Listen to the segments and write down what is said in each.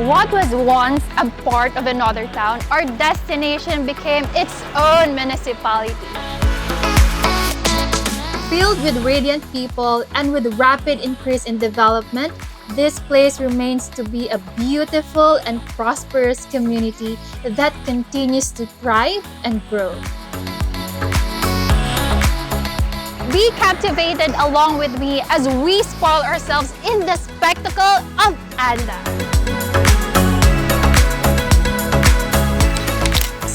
What was once a part of another town, our destination became its own municipality. Filled with radiant people and with rapid increase in development, this place remains to be a beautiful and prosperous community that continues to thrive and grow. Be captivated along with me as we spoil ourselves in the spectacle of Ganda.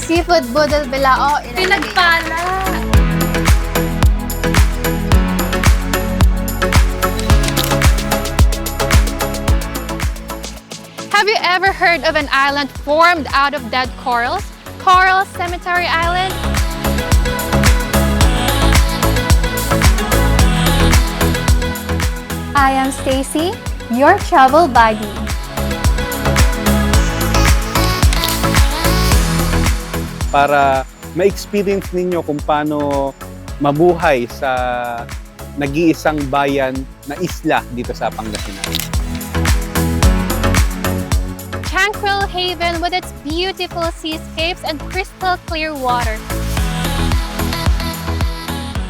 Seafood budol bilao pinagpala! Have you ever heard of an island formed out of dead corals? Coral Cemetery Island? I am Stacy, your travel buddy. Para ma-experience ninyo kung paano mabuhay sa nag-iisang bayan na isla dito sa Pangasinan. Tranquil haven with its beautiful seascapes and crystal clear water.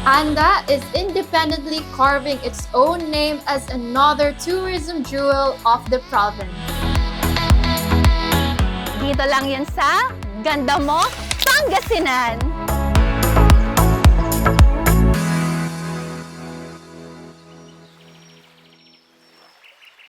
Ganda is independently carving its own name as another tourism jewel of the province. Dito lang yan sa Ganda mo, Pangasinan!